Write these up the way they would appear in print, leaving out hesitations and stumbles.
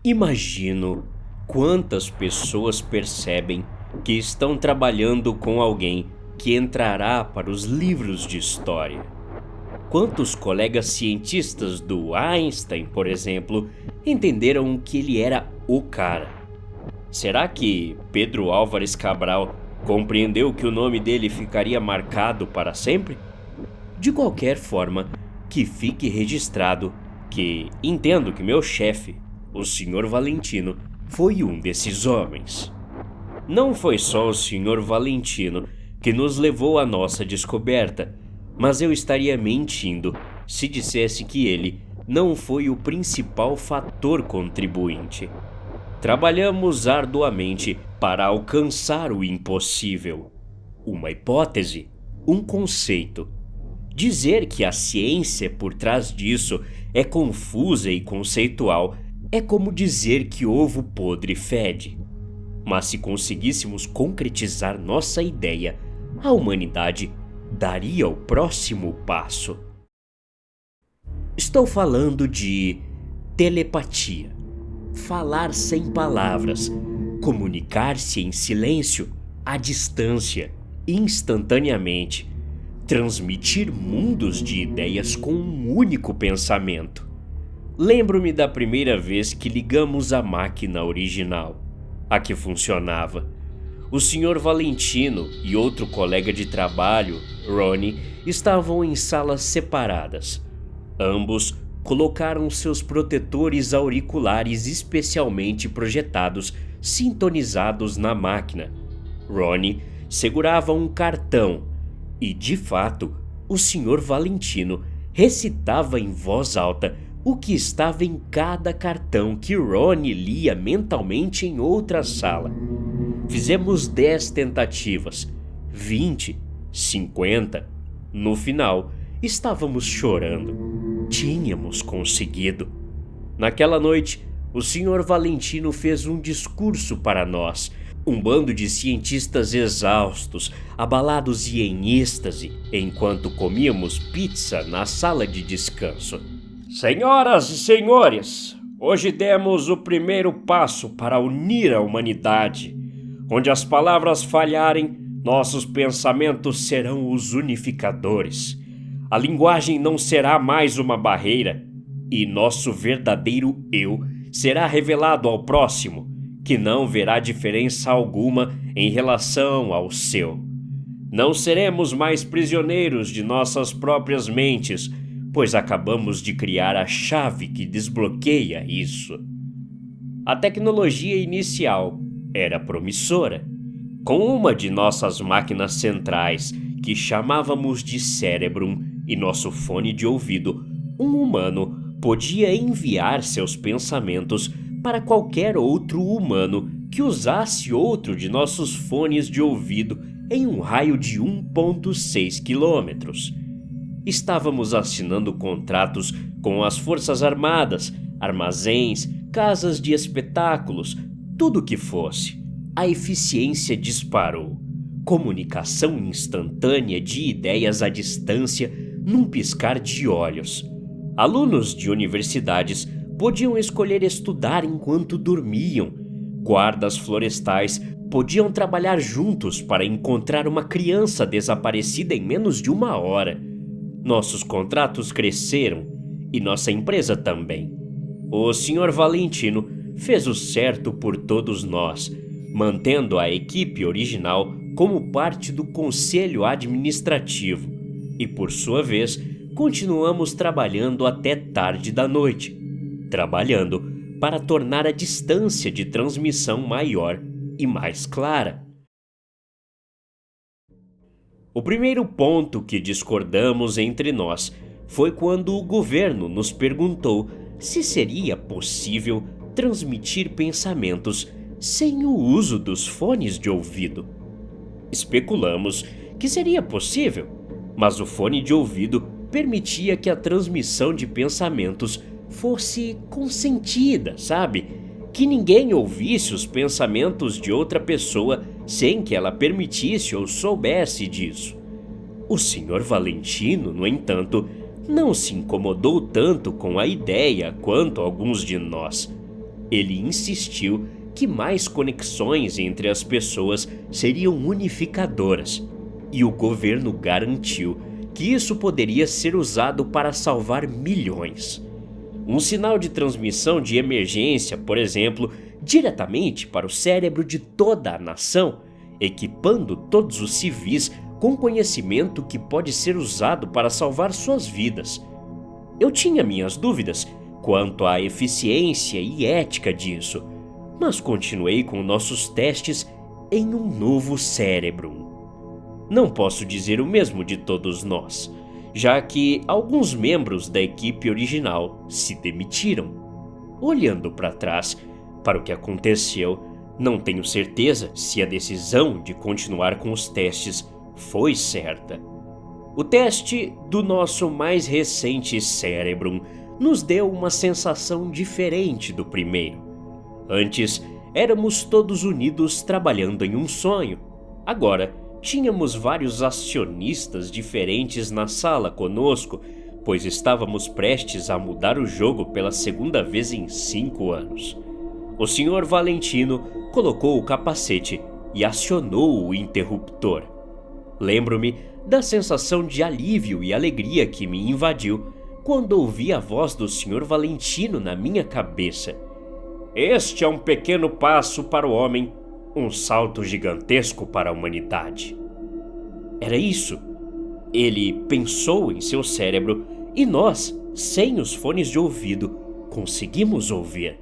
Imagino quantas pessoas percebem que estão trabalhando com alguém que entrará para os livros de história. Quantos colegas cientistas do Einstein, por exemplo, entenderam que ele era o cara? Será que Pedro Álvares Cabral compreendeu que o nome dele ficaria marcado para sempre? De qualquer forma, que fique registrado que entendo que meu chefe, o Sr. Valentino, foi um desses homens. Não foi só o Sr. Valentino que nos levou à nossa descoberta, mas eu estaria mentindo se dissesse que ele não foi o principal fator contribuinte. Trabalhamos arduamente para alcançar o impossível. Uma hipótese, um conceito. Dizer que a ciência por trás disso é confusa e conceitual é como dizer que ovo podre fede. Mas se conseguíssemos concretizar nossa ideia, a humanidade daria o próximo passo. Estou falando de telepatia. Falar sem palavras, comunicar-se em silêncio, à distância, instantaneamente, transmitir mundos de ideias com um único pensamento. Lembro-me da primeira vez que ligamos a máquina original, a que funcionava. O Sr. Valentino e outro colega de trabalho, Ronnie, estavam em salas separadas. Ambos colocaram seus protetores auriculares especialmente projetados, sintonizados na máquina. Ronnie segurava um cartão e, de fato, o Sr. Valentino recitava em voz alta o que estava em cada cartão que Ronnie lia mentalmente em outra sala. Fizemos 10 tentativas, 20, 50. No final, estávamos chorando. Tínhamos conseguido. Naquela noite, o Sr. Valentino fez um discurso para nós, um bando de cientistas exaustos, abalados e em êxtase, enquanto comíamos pizza na sala de descanso. Senhoras e senhores, hoje demos o primeiro passo para unir a humanidade. Onde as palavras falharem, nossos pensamentos serão os unificadores. A linguagem não será mais uma barreira, e nosso verdadeiro eu será revelado ao próximo, que não verá diferença alguma em relação ao seu. Não seremos mais prisioneiros de nossas próprias mentes, pois acabamos de criar a chave que desbloqueia isso. A tecnologia inicial era promissora. Com uma de nossas máquinas centrais, que chamávamos de Cerebrum, e nosso fone de ouvido, um humano podia enviar seus pensamentos para qualquer outro humano que usasse outro de nossos fones de ouvido em um raio de 1,6 quilômetros. Estávamos assinando contratos com as Forças Armadas, armazéns, casas de espetáculos, tudo o que fosse. A eficiência disparou. Comunicação instantânea de ideias à distância num piscar de olhos. Alunos de universidades podiam escolher estudar enquanto dormiam. Guardas florestais podiam trabalhar juntos para encontrar uma criança desaparecida em menos de 1 hora. Nossos contratos cresceram e nossa empresa também. O Sr. Valentino fez o certo por todos nós, mantendo a equipe original como parte do conselho administrativo e, por sua vez, continuamos trabalhando até tarde da noite, trabalhando para tornar a distância de transmissão maior e mais clara. O primeiro ponto que discordamos entre nós foi quando o governo nos perguntou se seria possível transmitir pensamentos sem o uso dos fones de ouvido. Especulamos que seria possível, mas o fone de ouvido permitia que a transmissão de pensamentos fosse consentida, sabe? Que ninguém ouvisse os pensamentos de outra pessoa sem que ela permitisse ou soubesse disso. O Sr. Valentino, no entanto, não se incomodou tanto com a ideia quanto alguns de nós. Ele insistiu que mais conexões entre as pessoas seriam unificadoras, e o governo garantiu que isso poderia ser usado para salvar milhões. Um sinal de transmissão de emergência, por exemplo, diretamente para o cérebro de toda a nação, equipando todos os civis com conhecimento que pode ser usado para salvar suas vidas. Eu tinha minhas dúvidas quanto à eficiência e ética disso, mas continuei com nossos testes em um novo cérebro. Não posso dizer o mesmo de todos nós, já que alguns membros da equipe original se demitiram. Olhando para trás, para o que aconteceu, não tenho certeza se a decisão de continuar com os testes foi certa. O teste do nosso mais recente cérebro nos deu uma sensação diferente do primeiro. Antes, éramos todos unidos trabalhando em um sonho. Agora, tínhamos vários acionistas diferentes na sala conosco, pois estávamos prestes a mudar o jogo pela segunda vez em 5 anos. O Sr. Valentino colocou o capacete e acionou o interruptor. Lembro-me da sensação de alívio e alegria que me invadiu quando ouvi a voz do Sr. Valentino na minha cabeça. Este é um pequeno passo para o homem, um salto gigantesco para a humanidade. Era isso. Ele pensou em seu cérebro e nós, sem os fones de ouvido, conseguimos ouvir.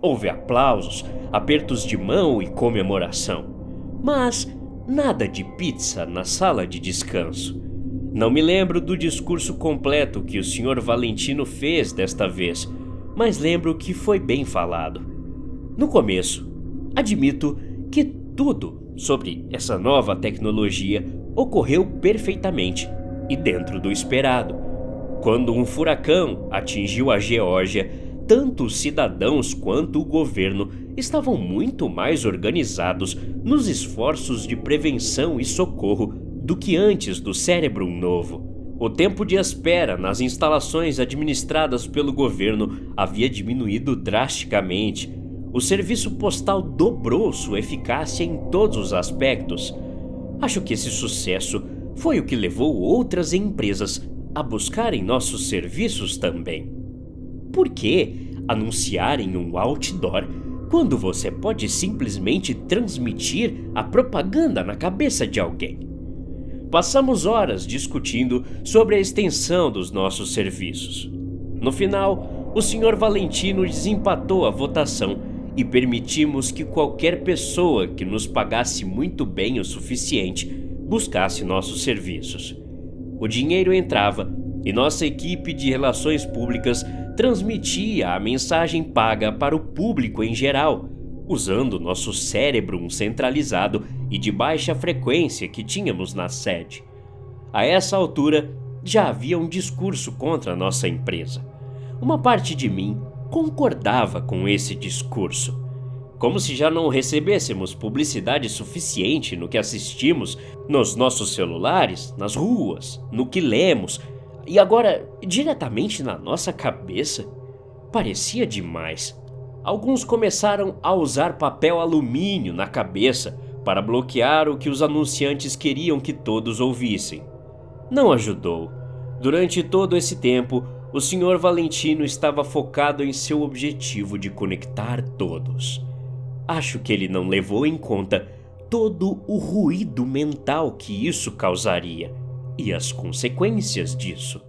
Houve aplausos, apertos de mão e comemoração, mas nada de pizza na sala de descanso. Não me lembro do discurso completo que o Sr. Valentino fez desta vez, mas lembro que foi bem falado. No começo, admito que tudo sobre essa nova tecnologia ocorreu perfeitamente e dentro do esperado. Quando um furacão atingiu a Geórgia, tanto os cidadãos quanto o governo estavam muito mais organizados nos esforços de prevenção e socorro do que antes do cérebro novo. O tempo de espera nas instalações administradas pelo governo havia diminuído drasticamente. O serviço postal dobrou sua eficácia em todos os aspectos. Acho que esse sucesso foi o que levou outras empresas a buscarem nossos serviços também. Por que anunciar em um outdoor quando você pode simplesmente transmitir a propaganda na cabeça de alguém? Passamos horas discutindo sobre a extensão dos nossos serviços. No final, o Sr. Valentino desempatou a votação e permitimos que qualquer pessoa que nos pagasse muito bem o suficiente buscasse nossos serviços. O dinheiro entrava e nossa equipe de relações públicas transmitia a mensagem paga para o público em geral, usando nosso cérebro centralizado e de baixa frequência que tínhamos na sede. A essa altura, já havia um discurso contra a nossa empresa. Uma parte de mim concordava com esse discurso. Como se já não recebêssemos publicidade suficiente no que assistimos nos nossos celulares, nas ruas, no que lemos, e agora diretamente na nossa cabeça. Parecia demais. Alguns começaram a usar papel alumínio na cabeça para bloquear o que os anunciantes queriam que todos ouvissem. Não ajudou. Durante todo esse tempo, o Sr. Valentino estava focado em seu objetivo de conectar todos. Acho que ele não levou em conta todo o ruído mental que isso causaria e as consequências disso.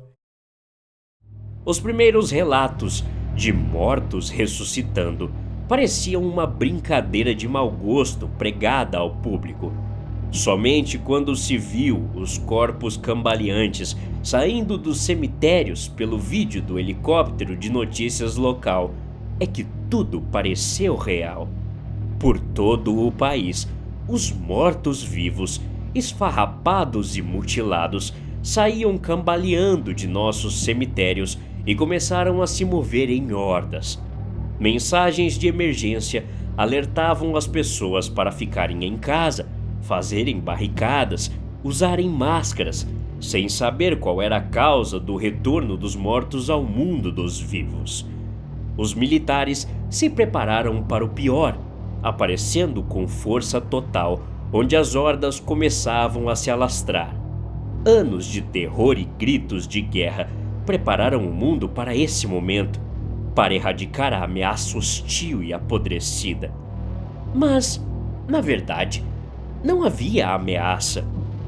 Os primeiros relatos de mortos ressuscitando pareciam uma brincadeira de mau gosto pregada ao público. Somente quando se viu os corpos cambaleantes saindo dos cemitérios pelo vídeo do helicóptero de notícias local é que tudo pareceu real. Por todo o país, os mortos-vivos, esfarrapados e mutilados, saíam cambaleando de nossos cemitérios e começaram a se mover em hordas. Mensagens de emergência alertavam as pessoas para ficarem em casa, fazerem barricadas, usarem máscaras, sem saber qual era a causa do retorno dos mortos ao mundo dos vivos. os militares se prepararam para o pior, aparecendo com força total, onde as hordas começavam a se alastrar. Anos de terror e gritos de guerra prepararam o mundo para esse momento, para erradicar a ameaça hostil e apodrecida. Mas, na verdade, não havia ameaça,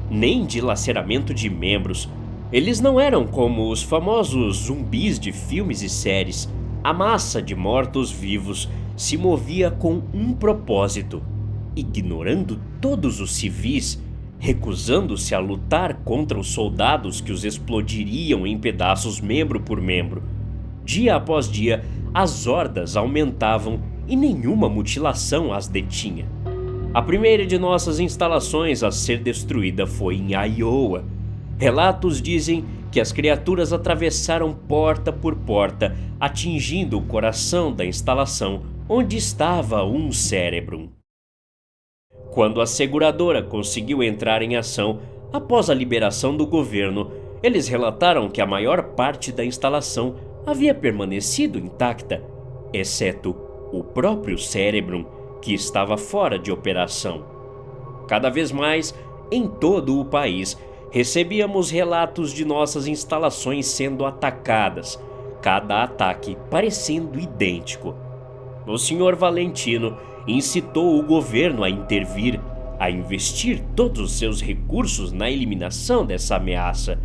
nem dilaceramento de membros. Eles não eram como os famosos zumbis de filmes e séries. A massa de mortos-vivos se movia com um propósito: ignorando todos os civis, recusando-se a lutar contra os soldados que os explodiriam em pedaços membro por membro. Dia após dia, as hordas aumentavam e nenhuma mutilação as detinha. A primeira de nossas instalações a ser destruída foi em Iowa. Relatos dizem que as criaturas atravessaram porta por porta, atingindo o coração da instalação, onde estava um Cerebrum. Quando a seguradora conseguiu entrar em ação após a liberação do governo, eles relataram que a maior parte da instalação havia permanecido intacta, exceto o próprio Cerebrum, que estava fora de operação. Cada vez mais, em todo o país, recebíamos relatos de nossas instalações sendo atacadas, cada ataque parecendo idêntico. O Sr. Valentino incitou o governo a intervir, a investir todos os seus recursos na eliminação dessa ameaça.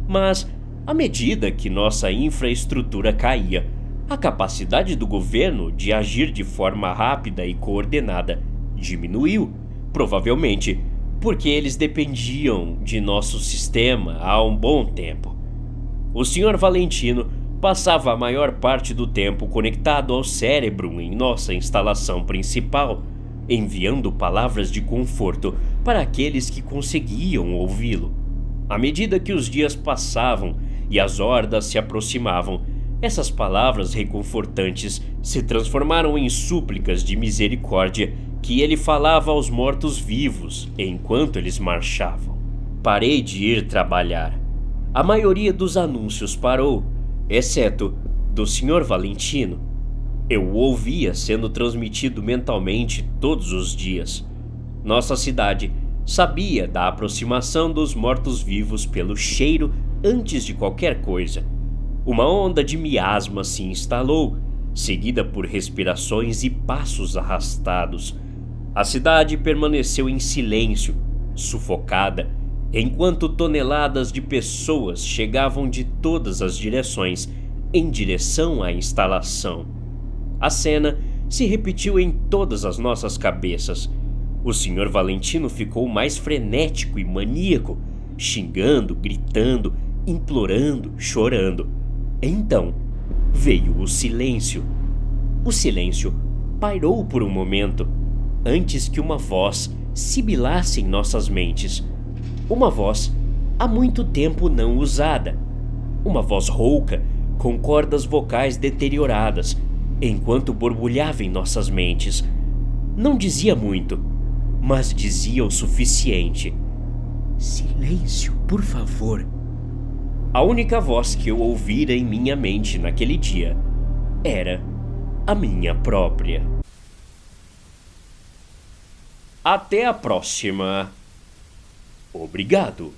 Mas, à medida que nossa infraestrutura caía, a capacidade do governo de agir de forma rápida e coordenada diminuiu, provavelmente porque eles dependiam de nosso sistema há um bom tempo. O Sr. Valentino passava a maior parte do tempo conectado ao Cerebrum em nossa instalação principal, enviando palavras de conforto para aqueles que conseguiam ouvi-lo. À medida que os dias passavam e as hordas se aproximavam, essas palavras reconfortantes se transformaram em súplicas de misericórdia que ele falava aos mortos-vivos enquanto eles marchavam. Parei de ir trabalhar. A maioria dos anúncios parou, exceto do Sr. Valentino. Eu o ouvia sendo transmitido mentalmente todos os dias. Nossa cidade sabia da aproximação dos mortos-vivos pelo cheiro antes de qualquer coisa. Uma onda de miasma se instalou, seguida por respirações e passos arrastados. A cidade permaneceu em silêncio, sufocada, enquanto toneladas de pessoas chegavam de todas as direções em direção à instalação. A cena se repetiu em todas as nossas cabeças. O Sr. Valentino ficou mais frenético e maníaco, xingando, gritando, implorando, chorando. Então veio o silêncio. O silêncio pairou por um momento, antes que uma voz sibilasse em nossas mentes. Uma voz há muito tempo não usada. Uma voz rouca, com cordas vocais deterioradas, enquanto borbulhava em nossas mentes. Não dizia muito, mas dizia o suficiente. Silêncio, por favor. A única voz que eu ouvira em minha mente naquele dia era a minha própria. Até a próxima. Obrigado.